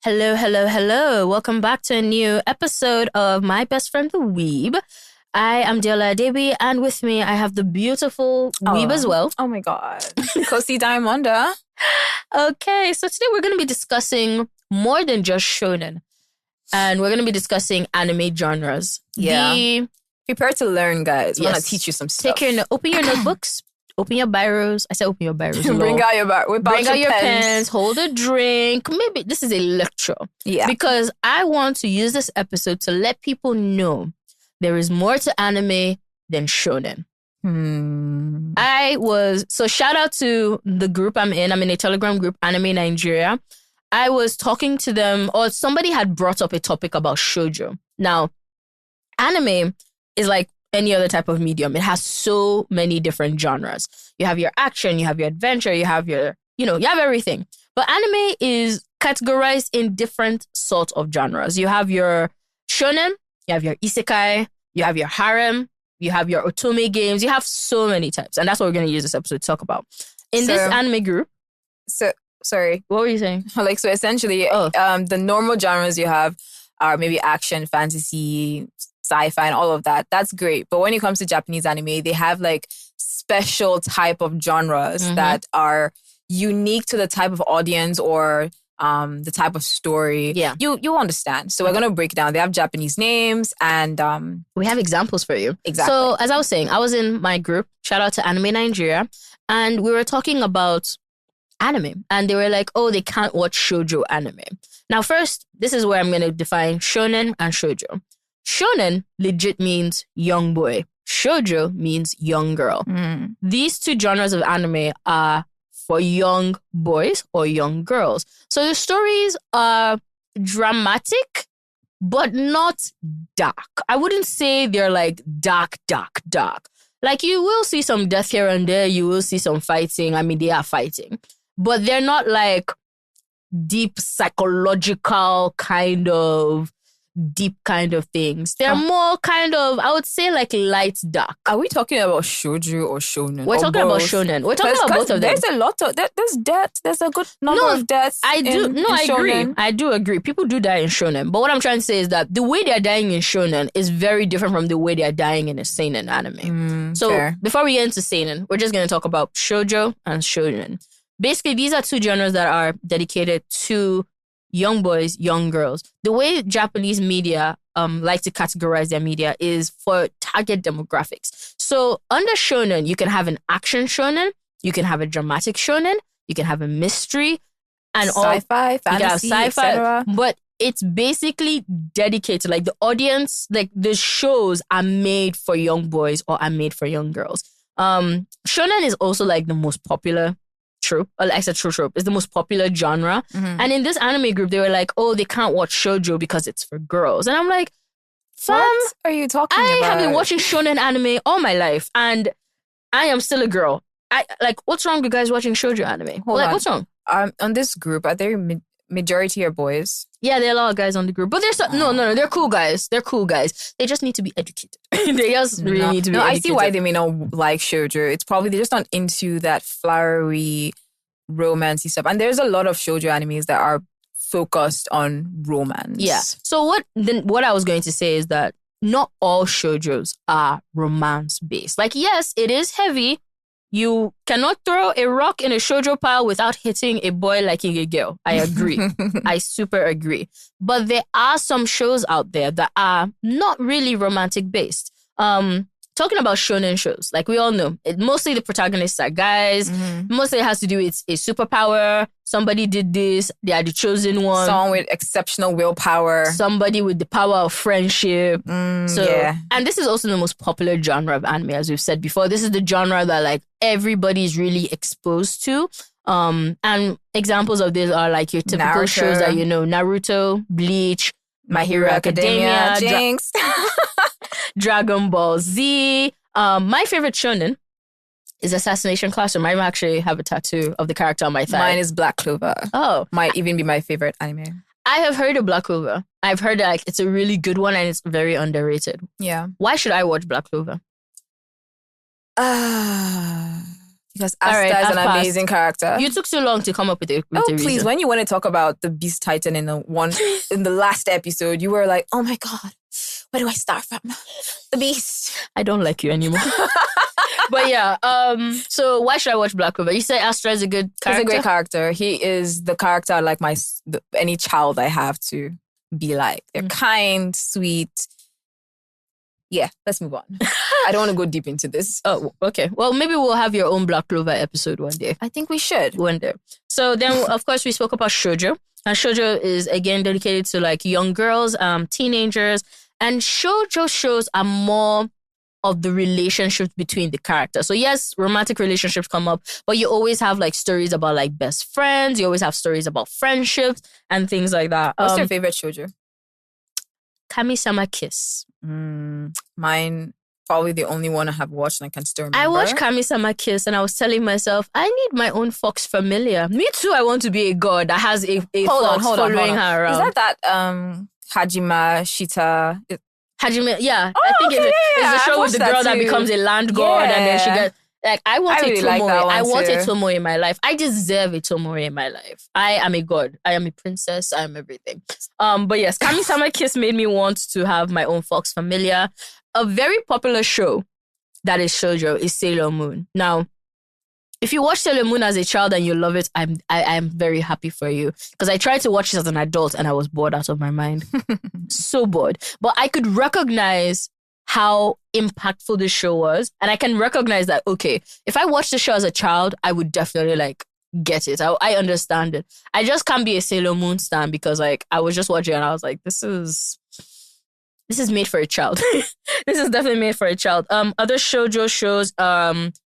Hello, hello, hello. Welcome back to a new episode of My Best Friend the Weeb. I am Deola and with me I have the beautiful Weeb as well. Oh my God. Kosy Diamonda. Okay, so today we're going to be discussing more than just Shounen. And we're going to be discussing anime genres. Yeah. Prepare to learn, guys. We're going to teach you some stuff. Open your notebooks. Open your biros. I said open your biros. Bring out your pens. Hold a drink. Maybe this is a lecture. Yeah. Because I want to use this episode to let people know there is more to anime than shonen. So shout out to the group I'm in. I'm in a Telegram group, Anime Nigeria. I was talking to them, or somebody had brought up a topic about shoujo. Now, anime is like any other type of medium. It has so many different genres. You have your action, you have your adventure, you have you have everything. But anime is categorized in different sorts of genres. You have your shonen, you have your isekai, you have your harem, you have your otome games. You have so many types. And that's what we're going to use this episode to talk about. In this anime group. Sorry. What were you saying? So essentially, the normal genres you have are maybe action, fantasy, sci-fi, and all of that. That's great. But when it comes to Japanese anime, they have like special type of genres that are unique to the type of audience or the type of story. Yeah. You understand. So we're going to break down. They have Japanese names and... we have examples for you. Exactly. So as I was saying, I was in my group, shout out to Anime Nigeria, and we were talking about anime. And they were like, oh, they can't watch shoujo anime. Now first, this is where I'm going to define shonen and shoujo. Shonen legit means young boy. Shoujo means young girl. These two genres of anime are for young boys or young girls. So the stories are dramatic, but not dark. I wouldn't say they're like dark. Like you will see some death here and there. You will see some fighting. I mean, they are fighting. But they're not like deep psychological kind of things. They're more kind of, I would say, like light dark. Are we talking about shoujo or shonen? We're talking about shonen. We're talking about both of them. There's a lot of there's death. There's a good number of deaths. I agree. Shonen. I do agree. People do die in shonen. But what I'm trying to say is that the way they're dying in shonen is very different from the way they're dying in a seinen anime. So fair. Before we get into seinen, we're just going to talk about shoujo and shonen. Basically, these are two genres that are dedicated to young boys, young girls. The way Japanese media like to categorize their media is for target demographics. So under shonen, you can have an action shonen, you can have a dramatic shonen, you can have a mystery, and sci-fi, fantasy, etc. But it's basically dedicated, like the audience, like the shows are made for young boys or are made for young girls. Shonen is also like the most popular trope, or like a true trope, is the most popular genre. And in this anime group, they were like, oh, they can't watch shoujo because it's for girls. And I'm like, fam, what are you talking about? I have been watching shonen anime all my life, and I am still a girl. What's wrong with guys watching shoujo anime? Hold on. What's wrong? On this group, are there majority are boys? Yeah, there are a lot of guys on the group, but no, they're cool guys. They're cool guys. They just need to be educated. They just really need to be educated. I see why they may not like shoujo. It's probably they're just not into that flowery, romancy stuff. And there's a lot of shoujo animes that are focused on romance. Yeah. So what I was going to say is that not all shoujos are romance based. Like, yes, it is heavy. You cannot throw a rock in a shoujo pile without hitting a boy liking a girl. I agree. I super agree. But there are some shows out there that are not really romantic based. Talking about shonen shows, like we all know, mostly the protagonists are guys. Mostly it has to do with a superpower. Somebody did this. They are the chosen one. Someone with exceptional willpower. Somebody with the power of friendship. And this is also the most popular genre of anime, as we've said before. This is the genre that like everybody's really exposed to. And examples of this are like your typical shows that you know, Naruto, Bleach, My Hero Academia, Jinx. Dragon Ball Z. My favorite shonen is Assassination Classroom. I actually have a tattoo of the character on my thigh. Mine is Black Clover. Oh. Might even be my favorite anime. I have heard of Black Clover. I've heard that like, it's a really good one and it's very underrated. Yeah. Why should I watch Black Clover? Because Asta is an amazing character. You took so long to come up with a please, reason. when you want to talk about the Beast Titan in the last episode, you were like, oh my God, where do I start from? The Beast. I don't like you anymore. But yeah, so why should I watch Black Clover? You say Astra is a good character? He's a great character. He is the character I like any child I have to be like. They're kind, sweet. Yeah, let's move on. I don't want to go deep into this. Oh, okay. Well, maybe we'll have your own Black Clover episode one day. I think we should. One day. So then, of course, we spoke about shoujo. And shoujo is, again, dedicated to like young girls, teenagers. And shoujo shows are more of the relationships between the characters. So yes, romantic relationships come up, but you always have like stories about like best friends. You always have stories about friendships and things like that. What's your favorite shoujo? Kami-sama Kiss. Mine, probably the only one I have watched and I can still remember. I watched Kami-sama Kiss and I was telling myself, I need my own fox familiar. Me too, I want to be a god that has a fox following her around. Is that Hajime Shita? Hajime, yeah. I think it's the show with the girl that becomes a land god and then she gets... Like, I want a Tomoe. I want a Tomoe in my life. I deserve a Tomoe in my life. I am a god. I am a princess. I am everything. But yes, Kami-sama Kiss made me want to have my own fox familiar. A very popular show that is shoujo is Sailor Moon. Now, if you watch Sailor Moon as a child and you love it, I'm very happy for you. Because I tried to watch it as an adult and I was bored out of my mind. So bored. But I could recognize how impactful the show was. And I can recognize that, okay, if I watched the show as a child, I would definitely like get it. I understand it. I just can't be a Sailor Moon stan because like I was just watching and I was like, this is made for a child. This is definitely made for a child. Other shoujo shows,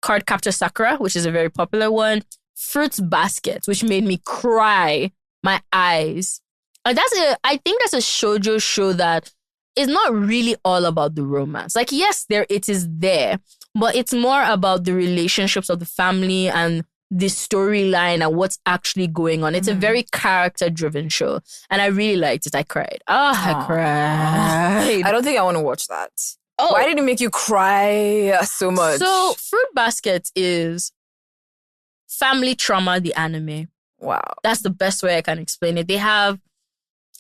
Card Captor Sakura, which is a very popular one. Fruits Basket, which made me cry my eyes. And I think that's a shoujo show that is not really all about the romance. Like, yes, it is there, but it's more about the relationships of the family and the storyline and what's actually going on. It's a very character-driven show. And I really liked it. I cried. I cried. I don't think I want to watch that. Oh. Why did it make you cry so much? So, Fruit Basket is family trauma, the anime. Wow. That's the best way I can explain it. They have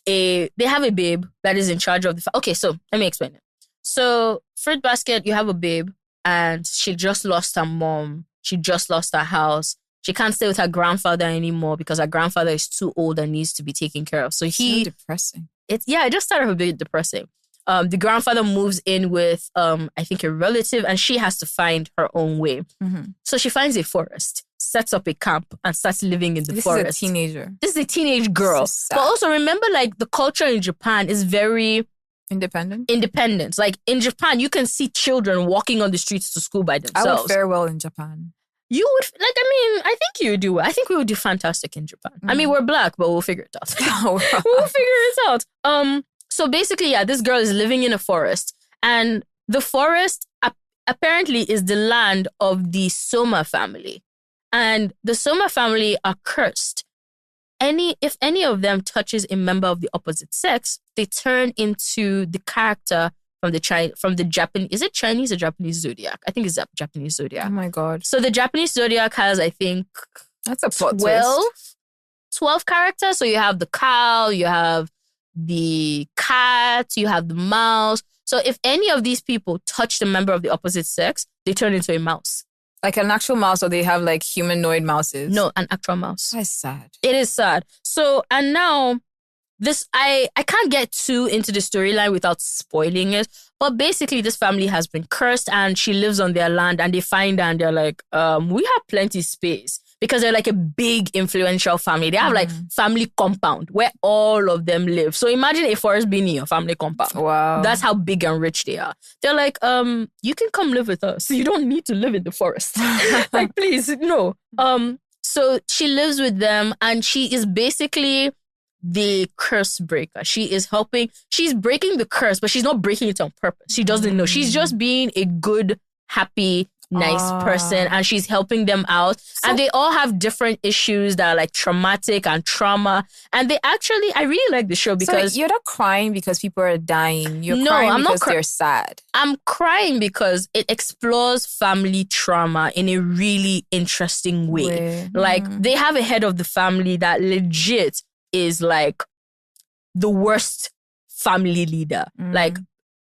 a babe that is in charge of the... Okay, so let me explain it. So, Fruit Basket, you have a babe and she just lost her mom. She just lost her house. She can't stay with her grandfather anymore because her grandfather is too old and needs to be taken care of. So so depressing. It just started a bit depressing. The grandfather moves in with, I think, a relative, and she has to find her own way. Mm-hmm. So she finds a forest, sets up a camp, and starts living in the forest. This is a teenager. This is a teenage girl. But also remember, like, the culture in Japan is very... Independent. Like, in Japan, you can see children walking on the streets to school by themselves. I would fare well in Japan. You would, like, I mean, I think you do. I think we would do fantastic in Japan. Mm-hmm. I mean, we're black, but we'll figure it out. We'll figure it out. So basically, yeah, this girl is living in a forest. And the forest apparently is the land of the Soma family. And the Soma family are cursed. If any of them touches a member of the opposite sex, they turn into the character from the Japanese... Is it Chinese or Japanese zodiac? I think it's Japanese zodiac. Oh my God. So the Japanese zodiac has, I think... That's a plot twist. 12 characters. So you have the cow, you have the cat, you have the mouse. So if any of these people touch a member of the opposite sex, they turn into a mouse. Like an actual mouse, or they have like humanoid mouses? No, an actual mouse. That's sad. It is sad. So, and now this, I can't get too into the storyline without spoiling it. But basically this family has been cursed and she lives on their land, and they find her and they're like, we have plenty space. Because they're like a big influential family. They have like family compound where all of them live. So imagine a forest being in your family compound. Wow. That's how big and rich they are. They're like, you can come live with us. You don't need to live in the forest. Like, please, no. So she lives with them and she is basically the curse breaker. She's breaking the curse, but she's not breaking it on purpose. She doesn't know. She's just being a good, happy nice person, and she's helping them out. And they all have different issues that are like traumatic and trauma. And they actually, I really like the show because... So you're not crying because people are dying. You're crying because they're sad. I'm crying because it explores family trauma in a really interesting way. Like, they have a head of the family that legit is like the worst family leader. Like,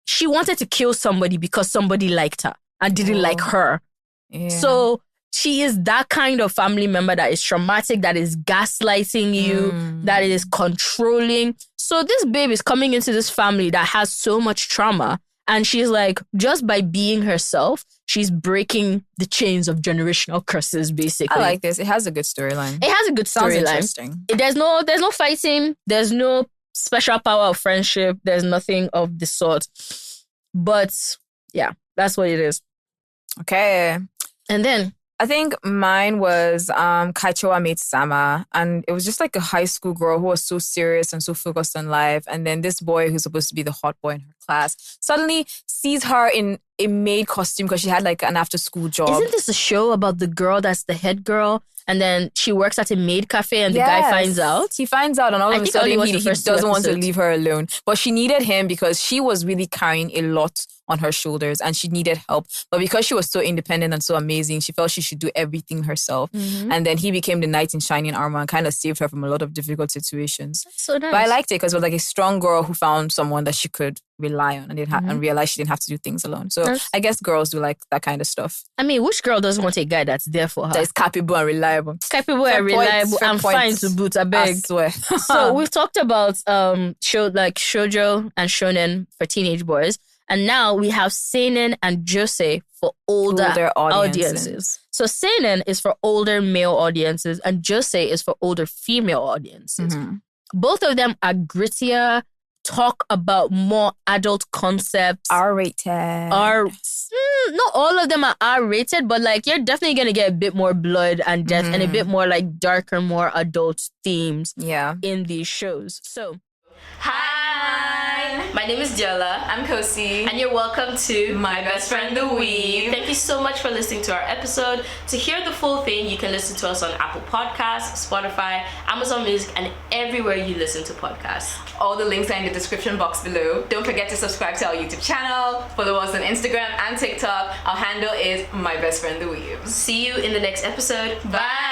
she wanted to kill somebody because somebody liked her and didn't like her. Yeah. So she is that kind of family member that is traumatic, that is gaslighting you, that is controlling. So this babe is coming into this family that has so much trauma. And she's like, just by being herself, she's breaking the chains of generational curses, basically. I like this. It has a good storyline. It has a good storyline. Interesting. There's no fighting. There's no special power of friendship. There's nothing of the sort. But yeah, that's what it is. Okay. And then I think mine was Kaichowa Mate Sama. And it was just like a high school girl who was so serious and so focused on life. And then this boy who's supposed to be the hot boy in her class suddenly sees her in a maid costume because she had like an after school job. Isn't this a show about the girl that's the head girl? And then she works at a maid cafe and the guy finds out? He finds out and all of a sudden he doesn't want to leave her alone. But she needed him because she was really carrying a lot on her shoulders and she needed help. But because she was so independent and so amazing, she felt she should do everything herself. And then he became the knight in shining armor and kind of saved her from a lot of difficult situations. That's so nice. But I liked it because it was like a strong girl who found someone that she could rely on and realized she didn't have to do things alone. So I guess girls do like that kind of stuff. I mean, which girl doesn't want a guy that's there for her? That is capable and reliable. Capable and reliable and fine to boot, I beg. I swear. So we've talked about shoujo and shonen for teenage boys. And now we have seinen and josei for older audiences. So seinen is for older male audiences and josei is for older female audiences. Both of them are grittier, talk about more adult concepts. R-rated. Not all of them are R-rated, but like you're definitely going to get a bit more blood and death and a bit more like darker, more adult themes in these shows. So, hi, my name is Deola. I'm Kosy. And you're welcome to My Best Friend the Weeb. Thank you so much for listening to our episode. To hear the full thing, you can listen to us on Apple Podcasts, Spotify, Amazon Music, and everywhere you listen to podcasts. All the links are in the description box below. Don't forget to subscribe to our YouTube channel. Follow us on Instagram and TikTok. Our handle is My Best Friend the Weeb. See you in the next episode. Bye.